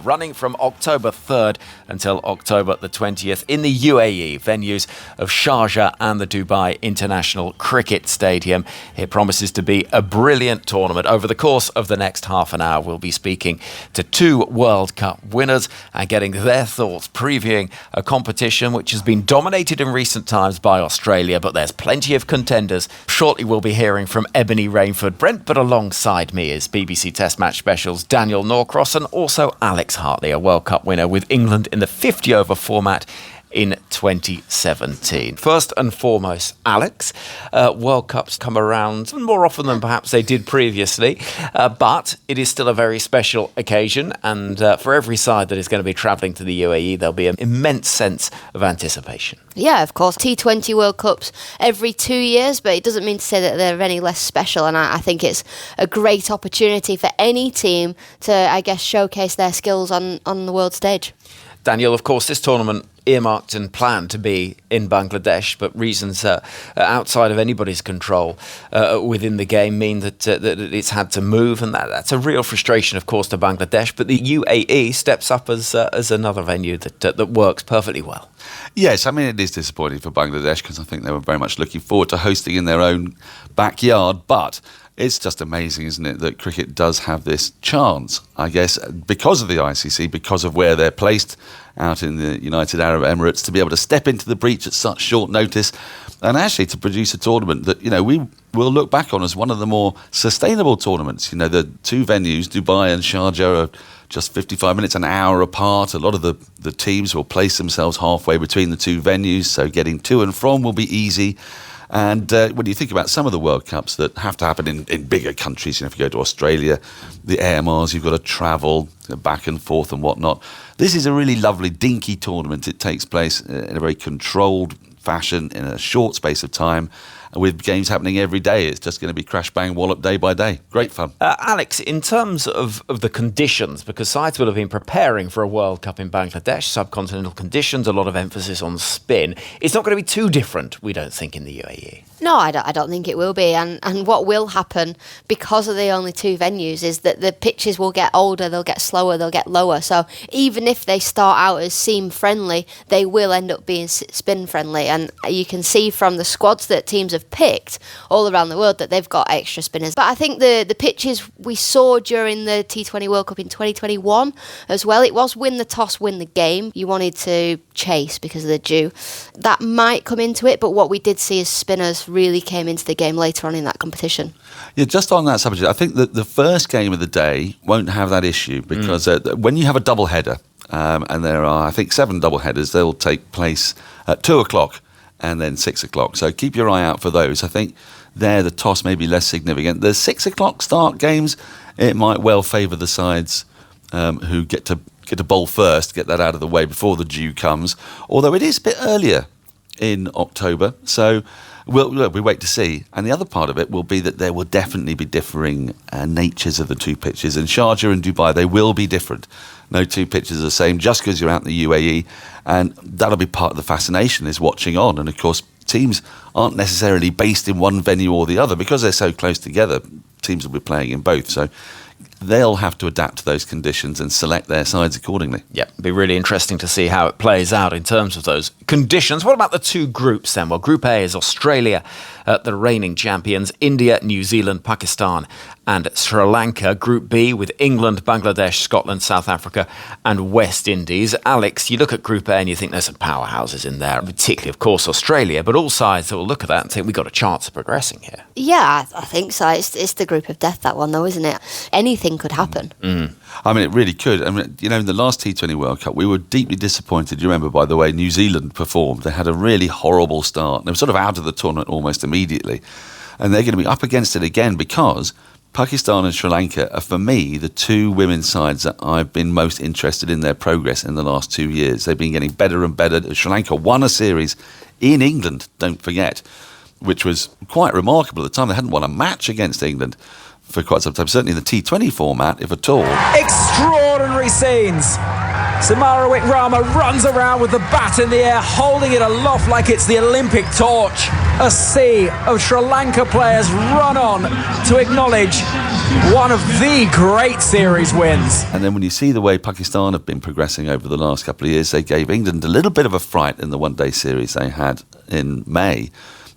running from October 3rd until October the 20th in the UAE venues of Sharjah and the Dubai International Cricket Stadium. It promises to be a brilliant tournament. Over the course of the next half an hour, we'll be speaking to two World Cup winners and getting their thoughts, previewing a competition which has been dominated in recent times by Australia, but there's plenty of contenders. Shortly we'll be hearing from Ebony Rainford Brent, but alongside me is BBC Test Match Specials Daniel Norcross and also Alex Hartley, a World Cup winner with England in the 50-over format in 2017. First and foremost, Alex, World Cups come around more often than perhaps they did previously, but it is still a very special occasion, and for every side that is going to be travelling to the UAE, there'll be an immense sense of anticipation. Yeah, of course, T20 World Cups every 2 years, but it doesn't mean to say that they're any less special, and I think it's a great opportunity for any team to, I guess, showcase their skills on the world stage. Daniel, of course, this tournament earmarked and planned to be in Bangladesh, but reasons outside of anybody's control within the game mean that it's had to move, and that's a real frustration, of course, to Bangladesh. But the UAE steps up as another venue that works perfectly well. Yes, I mean, it is disappointing for Bangladesh because I think they were very much looking forward to hosting in their own backyard, but it's just amazing, isn't it, that cricket does have this chance, I guess, because of the ICC, because of where they're placed out in the United Arab Emirates, to be able to step into the breach at such short notice and actually to produce a tournament that, we will look back on as one of the more sustainable tournaments. The two venues, Dubai and Sharjah, are just 55 minutes, an hour apart. A lot of the teams will place themselves halfway between the two venues, so getting to and from will be easy. And when you think about some of the World Cups that have to happen in bigger countries, if you go to Australia, the Air Miles, you've got to travel back and forth and whatnot. This is a really lovely, dinky tournament. It takes place in a very controlled fashion in a short space of time, with games happening every day. It's just going to be crash, bang, wallop day by day. Great fun. Alex, in terms of the conditions, because sides will have been preparing for a World Cup in Bangladesh, subcontinental conditions, a lot of emphasis on spin. It's not going to be too different, we don't think, in the UAE. No, I don't think it will be. And what will happen, because of the only two venues, is that the pitches will get older, they'll get slower, they'll get lower. So even if they start out as seam friendly, they will end up being spin friendly. And you can see from the squads that teams have picked all around the world that they've got extra spinners. But I think the pitches we saw during the T20 World Cup in 2021 as well, it was win the toss, win the game. You wanted to chase because of the dew. That might come into it, but what we did see is spinners really came into the game later on in that competition. Yeah, just on that subject, I think that the first game of the day won't have that issue because when you have a double header, and there are, I think, 7 double headers, they'll take place at 2 o'clock and then 6 o'clock. So keep your eye out for those. I think there the toss may be less significant. The 6 o'clock start games, it might well favour the sides who get to bowl first, get that out of the way before the dew comes, although it is a bit earlier in October. So we wait to see. And the other part of it will be that there will definitely be differing natures of the two pitches. And Sharjah and Dubai, they will be different. No two pitches are the same just because you're out in the UAE. And that'll be part of the fascination, is watching on. And of course, teams aren't necessarily based in one venue or the other. Because they're so close together, teams will be playing in both. So they'll have to adapt to those conditions and select their sides accordingly. Yeah, it'll be really interesting to see how it plays out in terms of those conditions. What about the two groups then? Well, Group A is Australia, the reigning champions, India, New Zealand, Pakistan and Sri Lanka. Group B with England, Bangladesh, Scotland, South Africa and West Indies. Alex, you look at Group A and you think there's some powerhouses in there, particularly, of course, Australia, but all sides that will look at that and think we've got a chance of progressing here. Yeah, I think so. It's the group of death, that one, though, isn't it? Anything could happen. I mean, it really could. I mean, in the last T20 World Cup, we were deeply disappointed. You remember, by the way, New Zealand performed. They had a really horrible start. They were sort of out of the tournament almost immediately. And they're going to be up against it again because Pakistan and Sri Lanka are, for me, the two women's sides that I've been most interested in their progress in the last 2 years. They've been getting better and better. Sri Lanka won a series in England, don't forget, which was quite remarkable at the time. They hadn't won a match against England for quite some time, certainly in the T20 format, if at all. Extraordinary scenes. Samara Wickrama runs around with the bat in the air, holding it aloft like it's the Olympic torch. A sea of Sri Lanka players run on to acknowledge One of the great series wins. And then when you see the way Pakistan have been progressing over the last couple of years, they gave England a little bit of a fright in the one-day series they had in May,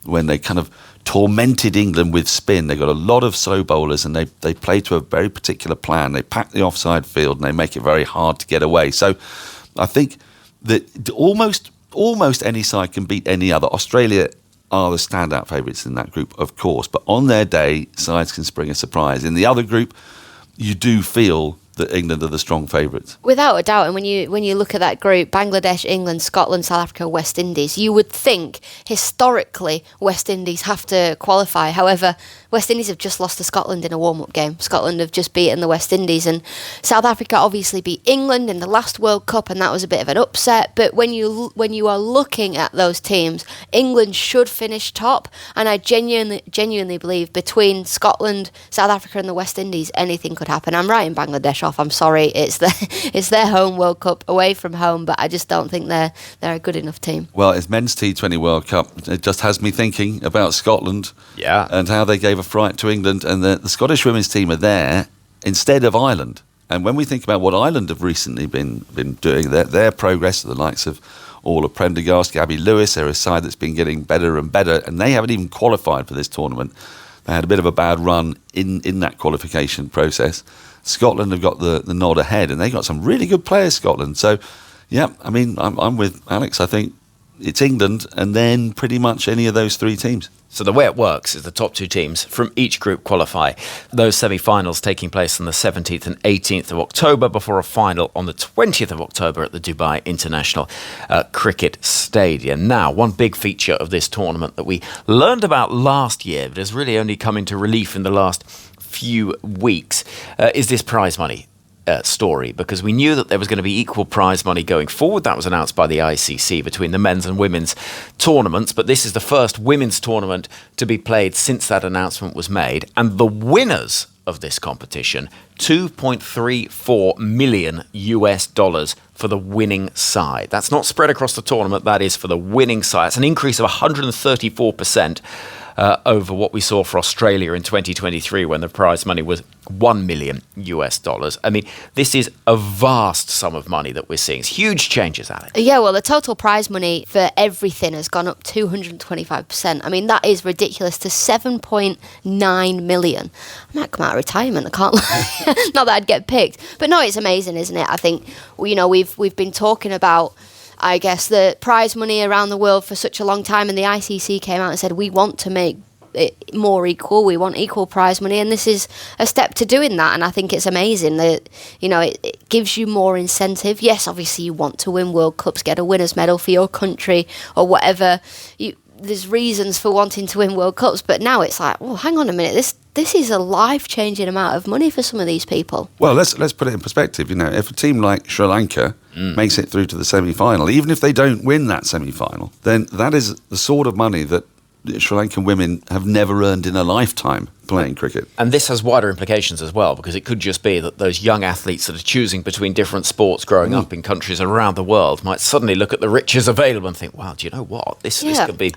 when they kind of tormented England with spin. They got a lot of slow bowlers, and they play to a very particular plan. They pack the offside field and they make it very hard to get away. So I think that almost any side can beat any other. Australia are the standout favourites in that group, of course, but on their day, sides can spring a surprise. In the other group, you do feel that England are the strong favourites. Without a doubt, and when you look at that group, Bangladesh, England, Scotland, South Africa, West Indies, you would think historically West Indies have to qualify. However, West Indies have just lost to Scotland in a warm-up game. Scotland have just beaten the West Indies, and South Africa obviously beat England in the last World Cup, and that was a bit of an upset. But when you are looking at those teams, England should finish top, and I genuinely believe between Scotland, South Africa, and the West Indies, anything could happen. I'm writing Bangladesh off. I'm sorry, it's their home World Cup away from home, but I just don't think they're a good enough team. Well, it's men's T20 World Cup. It just has me thinking about Scotland, and how they gave a fright to England, and the Scottish women's team are there instead of Ireland. And when we think about what Ireland have recently been doing, their progress, the likes of Orla Prendergast, Gabby Lewis, they're a side that's been getting better and better, and they haven't even qualified for this tournament. They had a bit of a bad run in that qualification process. Scotland have got the nod ahead, and they got some really good players, Scotland. So, yeah, I mean, I'm with Alex. I think it's England and then pretty much any of those three teams. So the way it works is the top two teams from each group qualify. Those semi-finals taking place on the 17th and 18th of October before a final on the 20th of October at the Dubai International Cricket Stadium. Now, one big feature of this tournament that we learned about last year, but has really only come into relief in the last few weeks, is this prize money story, because we knew that there was going to be equal prize money going forward. That was announced by the ICC between the men's and women's tournaments, but this is the first women's tournament to be played since that announcement was made, and the winners of this competition, $2.34 million for the winning side. That's not spread across the tournament, that is for the winning side. It's an increase of 134% over what we saw for Australia in 2023, when the prize money was $1 million. I mean, this is a vast sum of money that we're seeing. It's huge changes, Alex. Yeah, well, the total prize money for everything has gone up 225%. I mean, that is ridiculous, to $7.9 million. I might come out of retirement, I can't lie. Not that I'd get picked. But no, it's amazing, isn't it? I think, we've been talking about, I guess, the prize money around the world for such a long time, and the ICC came out and said, we want to make it more equal, we want equal prize money, and this is a step to doing that. And I think it's amazing that, it gives you more incentive. Yes, obviously you want to win World Cups, get a winner's medal for your country or whatever. There's reasons for wanting to win World Cups, but now it's like, well, hang on a minute, this is a life-changing amount of money for some of these people. Well, let's put it in perspective. If a team like Sri Lanka makes it through to the semi-final, even if they don't win that semi-final, then that is the sort of money that Sri Lankan women have never earned in a lifetime playing cricket. And this has wider implications as well, because it could just be that those young athletes that are choosing between different sports growing up in countries around the world might suddenly look at the riches available and think, wow, do you know what? This could be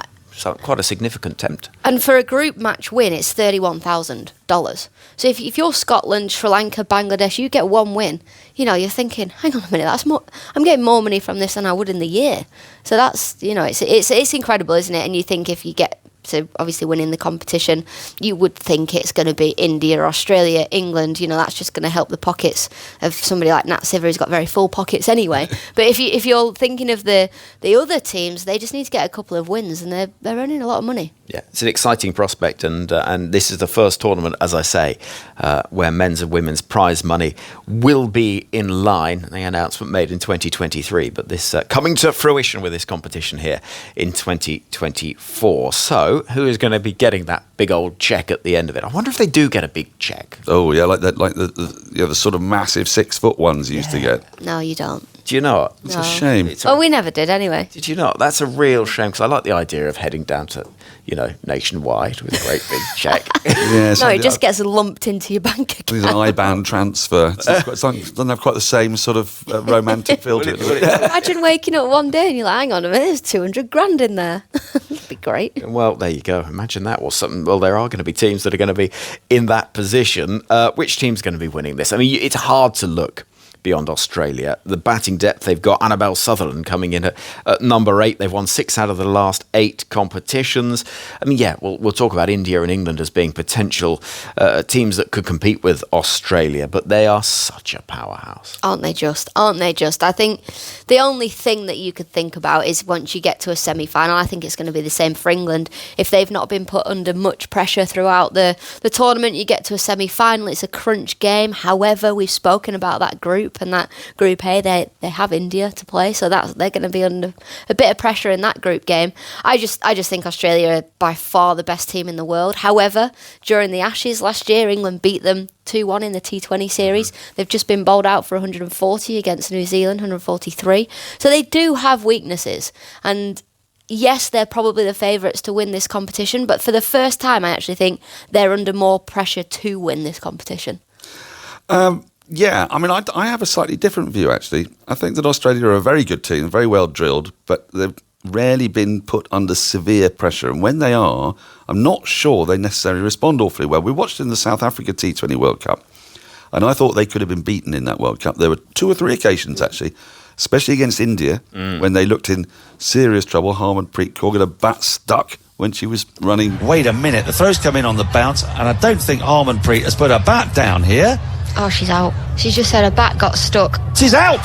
quite a significant tempt. And for a group match win, it's $31,000. So if you're Scotland, Sri Lanka, Bangladesh, you get one win, you're thinking, hang on a minute, that's more. I'm getting more money from this than I would in the year. So that's, it's incredible, isn't it? And you think if you get to obviously winning the competition, you would think it's going to be India, Australia, England. That's just going to help the pockets of somebody like Nat Siver, who's got very full pockets anyway. But if you're thinking of the other teams, they just need to get a couple of wins, and they're earning a lot of money. Yeah, it's an exciting prospect, and this is the first tournament, as I say, where men's and women's prize money will be in line. The announcement made in 2023, but this coming to fruition with this competition here in 2024. So, who is going to be getting that big old check at the end of it? I wonder if they do get a big check. Oh yeah, like that, like the sort of massive 6-foot ones you used to get. No, you don't. Do you know? It's a shame. We never did anyway. Did you not? That's a real shame, because I like the idea of heading down to, nationwide with a great big check. Yeah, no, it just gets lumped into your bank account. It's an IBAN transfer. It doesn't have quite the same sort of romantic feel to it. Imagine waking up one day and you're like, hang on a minute, there's 200 grand in there. be great. Well, there you go. Imagine that was something. Well, there are going to be teams that are going to be in that position. Which team's going to be winning this? I mean, it's hard to look beyond Australia. The batting depth they've got, Annabelle Sutherland coming in at number 8. They've won 6 out of the last 8 competitions. I mean, yeah, we'll talk about India and England as being potential teams that could compete with Australia, but they are such a powerhouse. Aren't they just? I think the only thing that you could think about is once you get to a semi-final, I think it's going to be the same for England. If they've not been put under much pressure throughout the tournament, you get to a semi-final, it's a crunch game. However, we've spoken about that group, and that Group A, they have India to play, so they're going to be under a bit of pressure in that group game. I just think Australia are by far the best team in the world. However, during the Ashes last year, England beat them 2-1 in the T20 series. They've just been bowled out for 140 against New Zealand, 143. So they do have weaknesses, and yes, they're probably the favourites to win this competition, but for the first time, I actually think they're under more pressure to win this competition. Yeah, I mean, I have a slightly different view, actually. I think that Australia are a very good team, very well drilled, but they've rarely been put under severe pressure. And when they are, I'm not sure they necessarily respond awfully well. We watched in the South Africa T20 World Cup, and I thought they could have been beaten in that World Cup. There were 2 or 3 occasions, actually, especially against India, when they looked in serious trouble. Harmanpreet Kaur got a bat stuck when she was running. Wait a minute, the throw's come in on the bounce, and I don't think Harmanpreet has put her bat down here. Oh, she's out. She's just said her bat got stuck. She's out!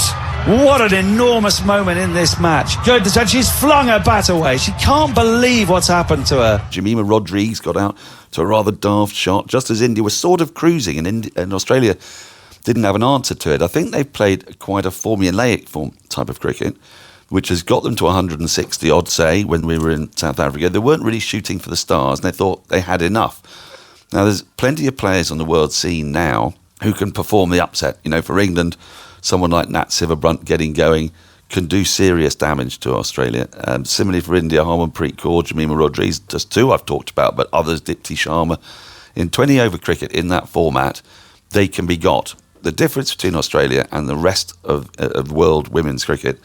What an enormous moment in this match. Goodness, and she's flung her bat away. She can't believe what's happened to her. Jemima Rodrigues got out to a rather daft shot, just as India was sort of cruising, and Australia didn't have an answer to it. I think they've played quite a formulaic type of cricket, which has got them to 160 odd, say, when we were in South Africa. They weren't really shooting for the stars, and they thought they had enough. Now, there's plenty of players on the world scene now who can perform the upset. You know, for England, someone like Nat Sciver-Brunt getting going can do serious damage to Australia. Similarly for India, Harmanpreet Kaur, Jemima Rodrigues, just 2 I've talked about, but others, Dipti Sharma. In 20-over cricket, in that format, they can be got. The difference between Australia and the rest of world women's cricket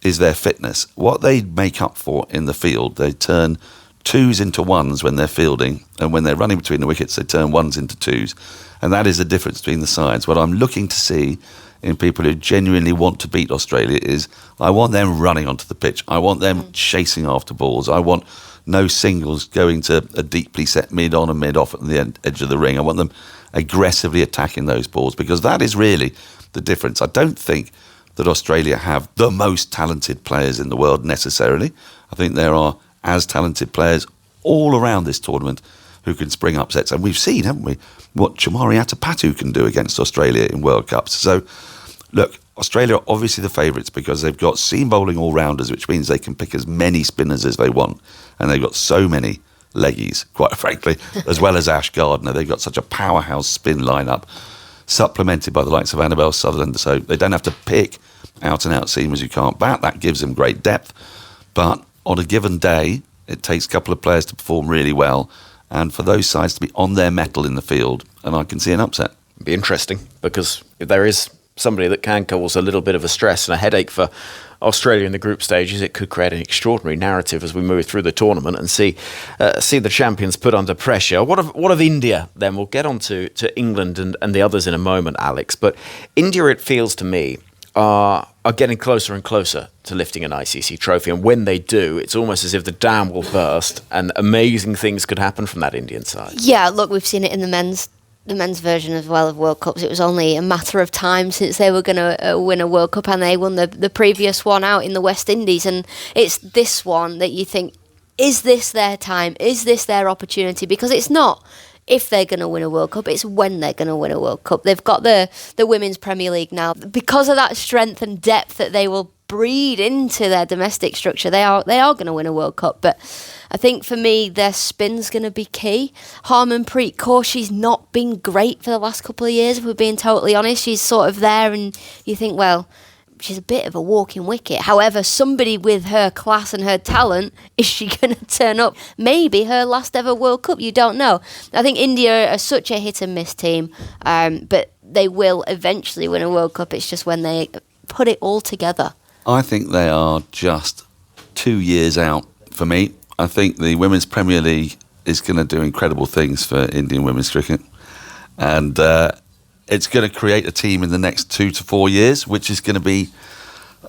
is their fitness. What they make up for in the field, they turn 2s into 1s when they're fielding, and when they're running between the wickets, they turn 1s into 2s. And that is the difference between the sides. What I'm looking to see in people who genuinely want to beat Australia is I want them running onto the pitch. I want them chasing after balls. I want no singles going to a deeply set mid-on and mid-off at the edge of the ring. I want them aggressively attacking those balls, because that is really the difference. I don't think that Australia have the most talented players in the world necessarily. I think there are as talented players all around this tournament who can spring upsets. And we've seen, haven't we, what Chamari Atapatu can do against Australia in World Cups. So, look, Australia are obviously the favourites because they've got seam bowling all-rounders, which means they can pick as many spinners as they want. And they've got so many leggies, quite frankly, as well as Ash Gardner. They've got such a powerhouse spin lineup, supplemented by the likes of Annabelle Sutherland. So they don't have to pick out-and-out seamers who can't bat. That gives them great depth. But on a given day, it takes a couple of players to perform really well, and for those sides to be on their mettle in the field, and I can see an upset. It'd be interesting, because if there is somebody that can cause a little bit of a stress and a headache for Australia in the group stages, it could create an extraordinary narrative as we move through the tournament and see the champions put under pressure. What of India then? We'll get on to England and the others in a moment, Alex. But India, it feels to me, are getting closer and closer to lifting an ICC trophy. And when they do, it's almost as if the dam will burst and amazing things could happen from that Indian side. Yeah, look, we've seen it in the men's version as well of World Cups. It was only a matter of time since they were going to win a World Cup, and they won the previous one out in the West Indies. And it's this one that you think, is this their time? Is this their opportunity? Because it's not if they're going to win a World Cup, it's when they're going to win a World Cup. They've got the Women's Premier League now. Because of that strength and depth that they will breed into their domestic structure, they are going to win a World Cup. But I think for me, their spin's going to be key. Harmanpreet Kaur, she's not been great for the last couple of years, if we're being totally honest. She's sort of there, and you think, well, she's a bit of a walking wicket. However, somebody with her class and her talent, is she going to turn up? Maybe her last ever World Cup, you don't know. I think India are such a hit and miss team, but they will eventually win a World Cup. It's just when they put it all together. I think they are just 2 years out for me. I think the Women's Premier League is going to do incredible things for Indian women's cricket. And it's going to create a team in the next 2 to 4 years, which is going to be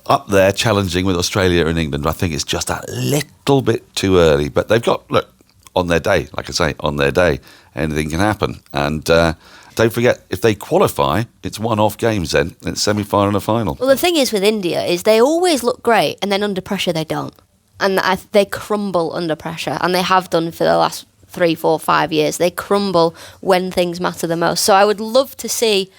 up there challenging with Australia and England. I think it's just a little bit too early. But they've got, look, on their day, like I say, on their day, anything can happen. And don't forget, if they qualify, it's one-off games then. It's semi-final and a final. Well, the thing is with India is they always look great, and then under pressure they don't. And they crumble under pressure, and they have done for the last 3, 4, 5 years. They crumble when things matter the most. So I would love to see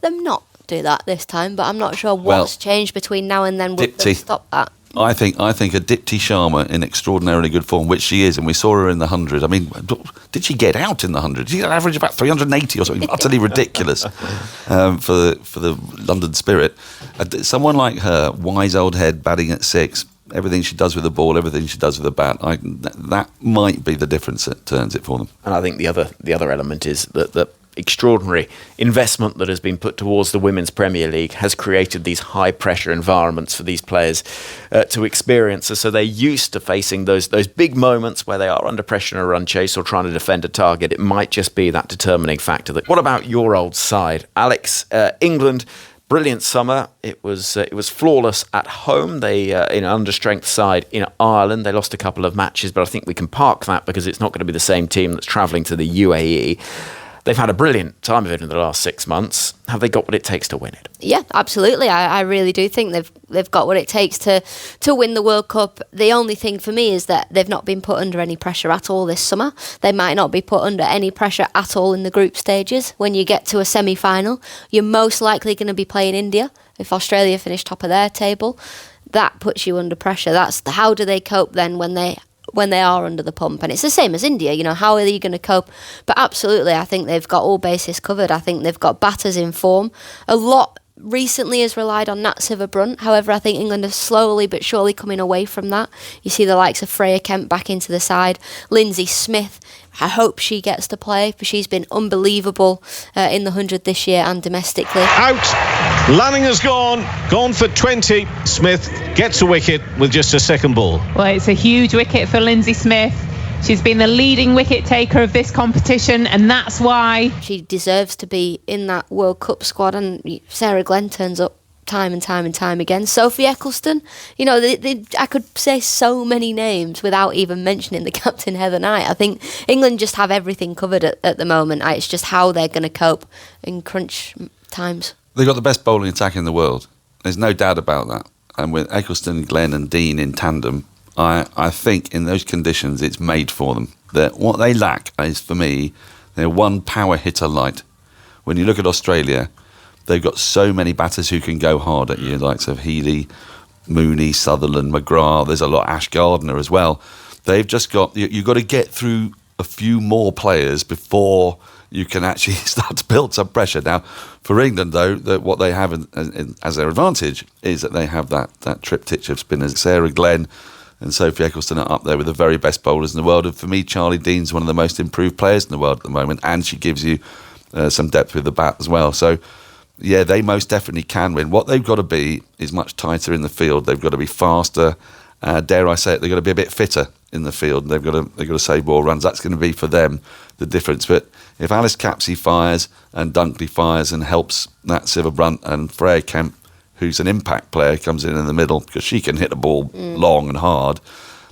them not do that this time, but I'm not sure what's changed between now and then would stop that. I think a Dipti Sharma in extraordinarily good form, which she is, and we saw her in the 100. I mean, did she get out in the 100? Did she average about 380 or something? Utterly ridiculous for the London Spirit. Someone like her, wise old head, batting at 6, everything she does with the ball, everything she does with the bat, that might be the difference that turns it for them. And I think the other element is that the extraordinary investment that has been put towards the Women's Premier League has created these high-pressure environments for these players to experience. So they're used to facing those big moments where they are under pressure in a run chase or trying to defend a target. It might just be that determining factor. What about your old side? Alex, England, brilliant summer. It was flawless at home. They in an understrength side in Ireland. They lost a couple of matches, but I think we can park that because it's not going to be the same team that's travelling to the UAE. They've had a brilliant time of it in the last 6 months. Have they got what it takes to win it? Yeah, absolutely. I really do think they've got what it takes to win the World Cup. The only thing for me is that they've not been put under any pressure at all this summer. They might not be put under any pressure at all in the group stages. When you get to a semi-final, you're most likely going to be playing India. If Australia finish top of their table, that puts you under pressure. That's how do they cope then when they are under the pump? And it's the same as India, how are you going to cope? But absolutely, I think they've got all bases covered. I think they've got batters in form. A lot recently has relied on Nat Sciver-Brunt. However, I think England are slowly but surely coming away from that. You see the likes of Freya Kemp back into the side. Lindsay Smith, I hope she gets to play, but she's been unbelievable in the 100 this year and domestically. Out. Lanning has gone for 20. Smith gets a wicket with just a second ball. Well, it's a huge wicket for Lindsay Smith. She's been the leading wicket taker of this competition, and that's why she deserves to be in that World Cup squad. And Sarah Glenn turns up time and time again. Sophie Eccleston, I could say so many names without even mentioning the captain Heather Knight. I think England just have everything covered at the moment. It's just how they're going to cope in crunch times. They've got the best bowling attack in the world. There's no doubt about that. And with Eccleston, Glenn and Dean in tandem, I think in those conditions it's made for them. What they lack is, for me, they're one power hitter light. When you look at Australia, they've got so many batters who can go hard at you, likes of Healy, Mooney, Sutherland, McGrath. There's a lot, Ash Gardner as well. They've just got, you've got to get through a few more players before you can actually start to build some pressure. Now, for England, though, what they have as their advantage is that they have that triptych of spinners. Sarah Glenn and Sophie Eccleston are up there with the very best bowlers in the world. And for me, Charlie Dean's one of the most improved players in the world at the moment, and she gives you some depth with the bat as well. So, yeah, they most definitely can win. What they've got to be is much tighter in the field. They've got to be faster. Dare I say it, they've got to be a bit fitter in the field. They've got to save more runs. That's going to be for them the difference. But if Alice Capsey fires and Dunkley fires and helps Nat Sciver-Brunt and Freya Kemp, who's an impact player, comes in the middle because she can hit the ball long and hard,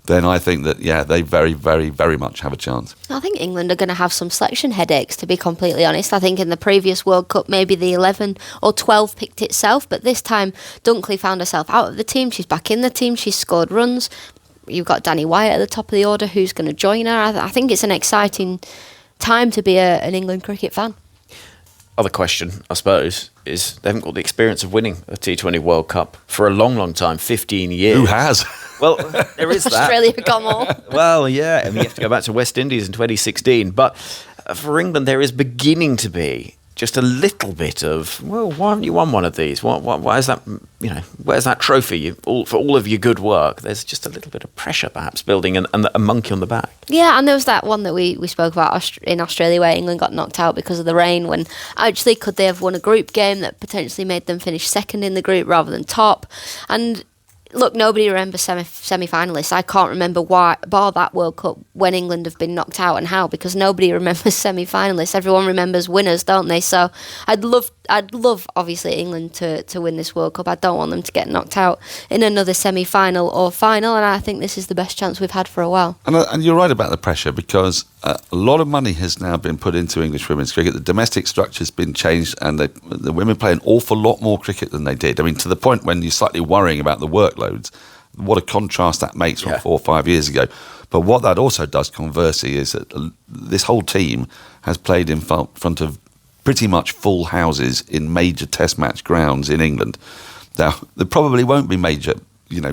then I think that, they very, very, very much have a chance. I think England are going to have some selection headaches, to be completely honest. I think in the previous World Cup, maybe the 11 or 12 picked itself, but this time Dunkley found herself out of the team. She's back in the team. She's scored runs. You've got Danny Wyatt at the top of the order. Who's going to join her? I think it's an exciting time to be an England cricket fan. Other question, I suppose, is they haven't got the experience of winning a T20 World Cup for a long, long time, 15 years. Who has? Well, there is that. Australia got more. Well, yeah, and you have to go back to West Indies in 2016. But for England, there is beginning to be just a little bit of, well, why haven't you won one of these? Why is that, where's that trophy for all of your good work? There's just a little bit of pressure perhaps building and a monkey on the back. Yeah, and there was that one that we spoke about in Australia where England got knocked out because of the rain, when actually could they have won a group game that potentially made them finish second in the group rather than top? And look, nobody remembers semi-finalists. I can't remember why, bar that World Cup, when England have been knocked out and how, because nobody remembers semi-finalists. Everyone remembers winners, don't they? So I'd love, obviously, England to win this World Cup. I don't want them to get knocked out in another semi-final or final, and I think this is the best chance we've had for a while. And you're right about the pressure, because a lot of money has now been put into English women's cricket. The domestic structure's been changed, and the women play an awful lot more cricket than they did. I mean, to the point when you're slightly worrying about the workloads. What a contrast that makes from 4 or 5 years ago. But what that also does, conversely, is that this whole team has played in front of pretty much full houses in major test match grounds in England. Now, there probably won't be major,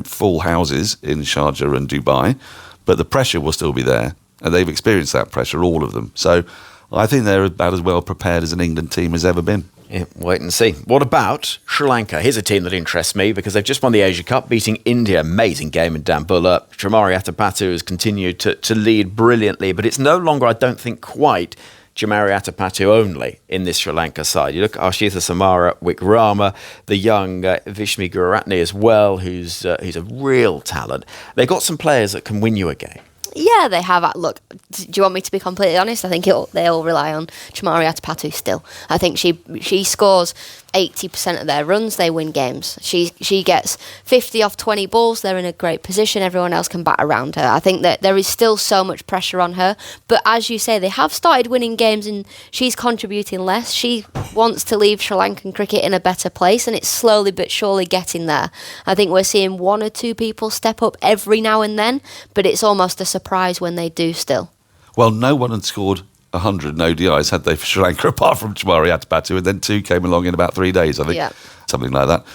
full houses in Sharjah and Dubai, but the pressure will still be there, and they've experienced that pressure, all of them. So I think they're about as well prepared as an England team has ever been. Yeah, wait and see. What about Sri Lanka? Here's a team that interests me because they've just won the Asia Cup, beating India. Amazing game in Dambulla. Chamari Atapattu has continued to lead brilliantly, but it's no longer, I don't think, quite Chamari Atapattu only in this Sri Lanka side. You look at Ashitha Samara Wickrama, the young Vishmi Gururatne as well, who's a real talent. They've got some players that can win you a game. Yeah, they have. Look, do you want me to be completely honest? I think they all rely on Chamari Atapattu still. I think she scores 80% of their runs, they win games. She gets 50 off 20 balls, they're in a great position, everyone else can bat around her. I think that there is still so much pressure on her, but as you say, they have started winning games and she's contributing less. She wants to leave Sri Lankan cricket in a better place, and it's slowly but surely getting there. I think we're seeing 1 or 2 people step up every now and then, but it's almost a surprise when they do still. Well, no one had scored 100 ODIs, had they, for Sri Lanka, apart from Chamari Atapattu, and then 2 came along in about 3 days, I think. Yeah. Something like that.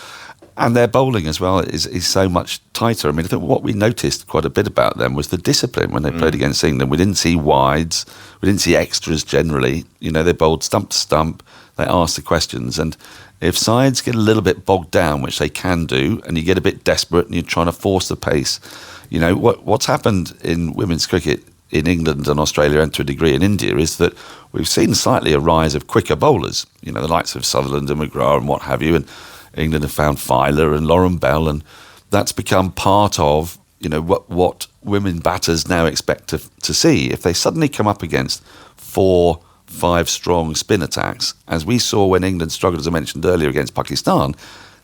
And their bowling as well is so much tighter. I mean, I think what we noticed quite a bit about them was the discipline when they played against England. We didn't see wides, we didn't see extras generally. They bowled stump to stump, they asked the questions, and if sides get a little bit bogged down, which they can do, and you get a bit desperate and you're trying to force the pace, what's happened in women's cricket in England and Australia, and to a degree in India, is that we've seen slightly a rise of quicker bowlers, the likes of Sutherland and McGrath and what have you, and England have found Filer and Lauren Bell, and that's become part of what women batters now expect to see. If they suddenly come up against 4-5 strong spin attacks, as we saw when England struggled, as I mentioned earlier, against Pakistan,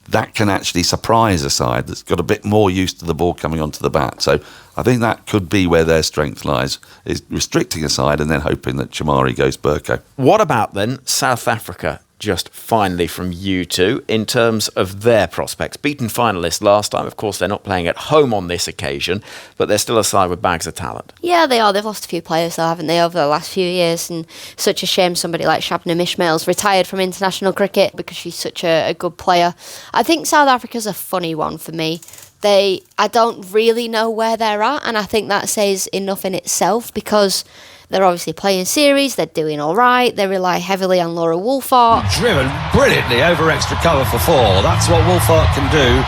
that can actually surprise a side that's got a bit more used to the ball coming onto the bat. So I think that could be where their strength lies, is restricting a side and then hoping that Chamari goes Burko. What about then South Africa? Just finally from you two, in terms of their prospects. Beaten finalists last time. Of course, they're not playing at home on this occasion, but they're still a side with bags of talent. Yeah, they are. They've lost a few players, though, haven't they, over the last few years? And such a shame somebody like Shabnam Ismail's retired from international cricket because she's such a good player. I think South Africa's a funny one for me. I don't really know where they're at, and I think that says enough in itself, because they're obviously playing series, they're doing all right, they rely heavily on Laura Wolfart. Driven brilliantly over extra cover for 4. That's what Wolfart can do,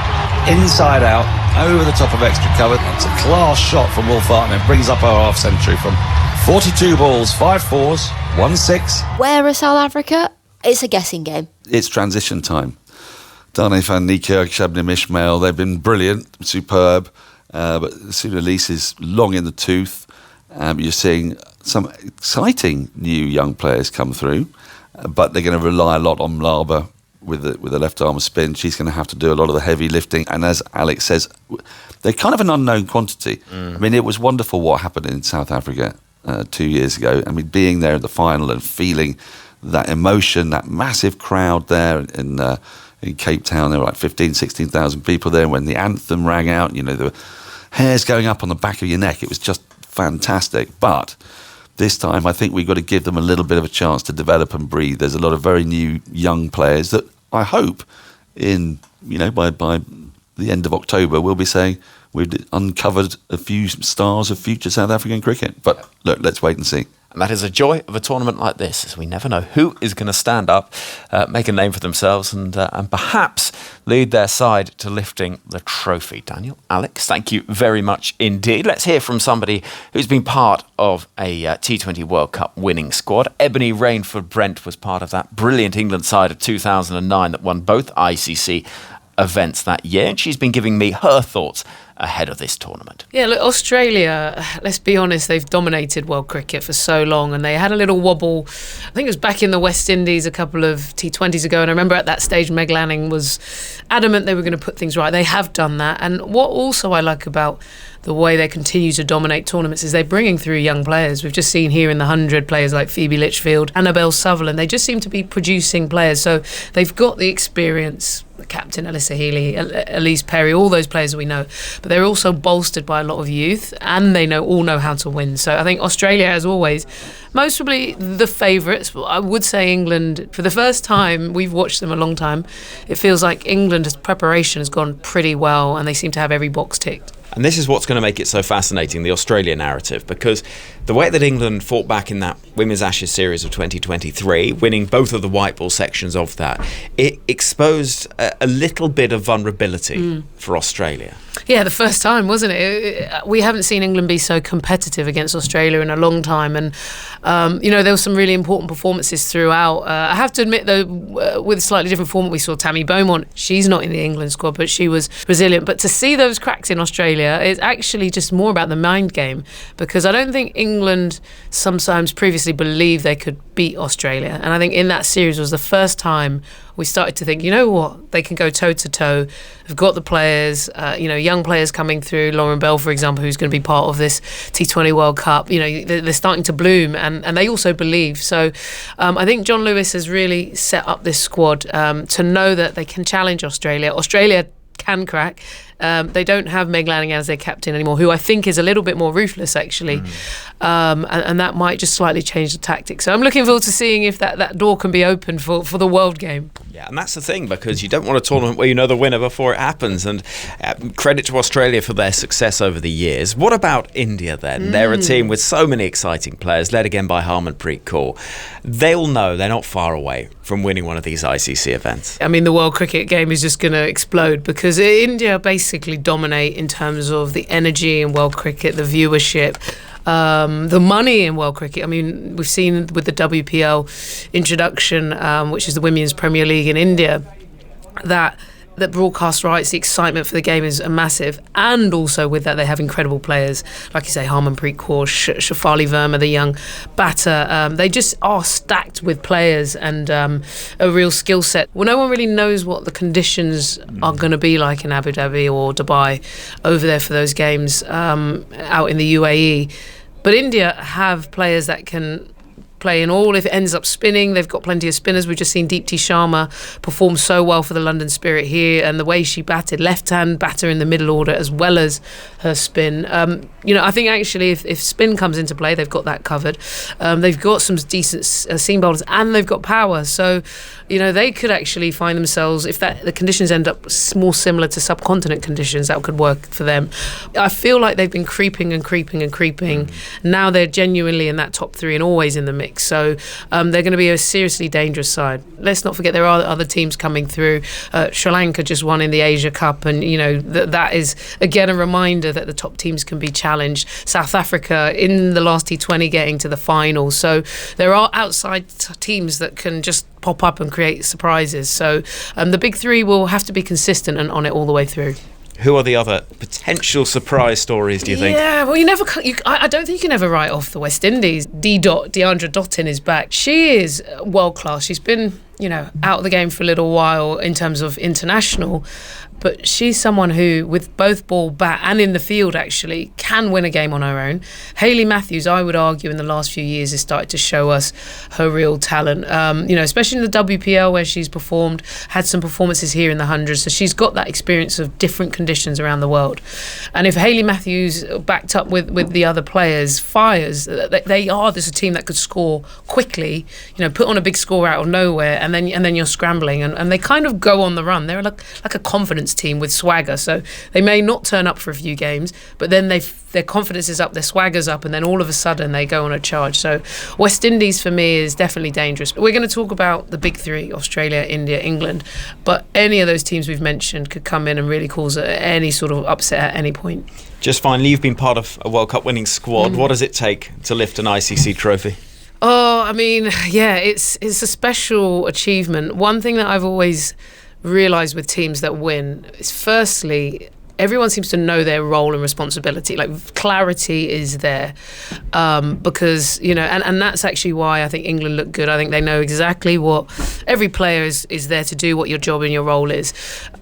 inside out, over the top of extra cover. That's a class shot from Wolfart, and it brings up our half century from 42 balls, 5 4s, 1 6. Where are South Africa? It's a guessing game. It's transition time. Dane van Niekerk, Shabnam Ismail, they've been brilliant, superb, but Sunalise is long in the tooth. You're seeing some exciting new young players come through, but they're going to rely a lot on Mlaba with the left arm spin. She's going to have to do a lot of the heavy lifting, and as Alex says, they're kind of an unknown quantity. I mean, it was wonderful what happened in South Africa 2 years ago. I mean, being there at the final and feeling that emotion, that massive crowd there in Cape Town. There were like 16,000 people there. When the anthem rang out, the hairs going up on the back of your neck. It was just fantastic. But this time, I think we've got to give them a little bit of a chance to develop and breathe. There's a lot of very new young players that I hope by the end of October we'll be saying we've uncovered a few stars of future South African cricket. But look, let's wait and see. And that is a joy of a tournament like this, as we never know who is going to stand up, make a name for themselves, and perhaps lead their side to lifting the trophy. Daniel, Alex, thank you very much indeed. Let's hear from somebody who's been part of a T20 World Cup winning squad. Ebony Rainford Brent was part of that brilliant England side of 2009 that won both ICC events that year, and she's been giving me her thoughts ahead of this tournament. Yeah, look, Australia, let's be honest, they've dominated world cricket for so long, and they had a little wobble. I think it was back in the West Indies a couple of T20s ago, and I remember at that stage Meg Lanning was adamant they were going to put things right. They have done that, and what also I like about the way they continue to dominate tournaments is they're bringing through young players. We've just seen here in the 100 players like Phoebe Litchfield, Annabelle Sutherland. They just seem to be producing players, so they've got the experience. The captain, Alyssa Healy, Elise Perry, all those players we know, but they're also bolstered by a lot of youth, and they all know how to win. So I think Australia, as always, most probably the favourites. I would say England, for the first time, we've watched them a long time, it feels like England's preparation has gone pretty well, and they seem to have every box ticked. And this is what's going to make it so fascinating, the Australia narrative, because the way that England fought back in that Women's Ashes series of 2023, winning both of the white ball sections of that, it exposed a little bit of vulnerability for Australia. Yeah, the first time, wasn't it? We haven't seen England be so competitive against Australia in a long time, and there were some really important performances throughout. I have to admit, though, with a slightly different format, we saw Tammy Beaumont. She's not in the England squad, but she was resilient. But to see those cracks in Australia is actually just more about the mind game, because I don't think England sometimes previously believed they could beat Australia, and I think in that series was the first time we started to think, you know what, they can go toe to toe. They've got the players, young players coming through. Lauren Bell, for example, who's going to be part of this T20 World Cup. They're starting to bloom, and they also believe. So I think John Lewis has really set up this squad to know that they can challenge Australia. Australia can crack. They don't have Meg Lanning as their captain anymore, who I think is a little bit more ruthless, actually. And that might just slightly change the tactics. So I'm looking forward to seeing if that door can be opened for the World Game. Yeah, and that's the thing, because you don't want a tournament where you know the winner before it happens. And credit to Australia for their success over the years. What about India then? They're a team with so many exciting players, led again by Harmanpreet Kaur. They'll know they're not far away from winning one of these ICC events. I mean, the World Cricket game is just going to explode, because India basically dominate in terms of the energy in world cricket, the viewership, the money in world cricket. I mean, we've seen with the WPL introduction, which is the Women's Premier League in India, that the broadcast rights, the excitement for the game is massive, and also with that they have incredible players, like you say, Harmanpreet Kaur, Shafali Verma, the young batter. They just are stacked with players and a real skill set. Well, no one really knows what the conditions are going to be like in Abu Dhabi or Dubai over there for those games out in the UAE. But India have players that can play in all. If it ends up spinning, they've got plenty of spinners. We've just seen Deepti Sharma perform so well for the London Spirit here, and the way she batted, left-hand batter in the middle order as well as her spin. I think actually if spin comes into play, they've got that covered. They've got some decent seam bowlers, and they've got power. So, they could actually find themselves, if the conditions end up more similar to subcontinent conditions, that could work for them. I feel like they've been creeping and creeping and creeping. Now they're genuinely in that top three and always in the mix. So they're going to be a seriously dangerous side. Let's not forget there are other teams coming through. Sri Lanka just won in the Asia Cup, and that is again a reminder that the top teams can be challenged. South Africa in the last T20 getting to the final. So there are outside teams that can just pop up and create surprises. So the big three will have to be consistent and on it all the way through. Who are the other potential surprise stories, do you think? Yeah, well, I don't think you can ever write off the West Indies. Deandra Dottin is back. She is world class. She's been, out of the game for a little while in terms of international, but she's someone who, with both ball, bat and in the field actually, can win a game on her own. Hayley Matthews, I would argue, in the last few years has started to show us her real talent, especially in the WPL where she's performed, had some performances here in the 100s, so she's got that experience of different conditions around the world. And if Hayley Matthews, backed up with the other players, fires, they are just a team that could score quickly, put on a big score out of nowhere, and then you're scrambling, and they kind of go on the run. They're like a confidence team with swagger, so they may not turn up for a few games, but then their confidence is up, their swagger's up, and then all of a sudden they go on a charge. So West Indies for me is definitely dangerous. We're going to talk about the big three, Australia, India, England, but any of those teams we've mentioned could come in and really cause any sort of upset at any point. Just finally, you've been part of a World Cup winning squad. What does it take to lift an ICC trophy? Oh, I mean, yeah, it's a special achievement. One thing that I've always realise with teams that win is, firstly, everyone seems to know their role and responsibility. Like, clarity is there, because, you know, and that's actually why I think England look good. I think they know exactly what every player is there to do, what your job and your role is.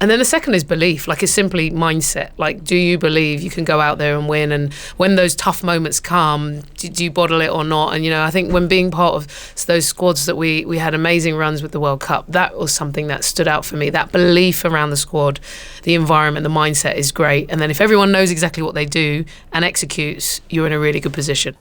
And then the second is belief. Like, it's simply mindset. Like, do you believe you can go out there and win? And when those tough moments come, do you bottle it or not? And, you know, I think when being part of those squads that we had amazing runs with the World Cup, that was something that stood out for me. That belief around the squad, the environment, the mindset is great. And then if everyone knows exactly what they do and executes, you're in a really good position.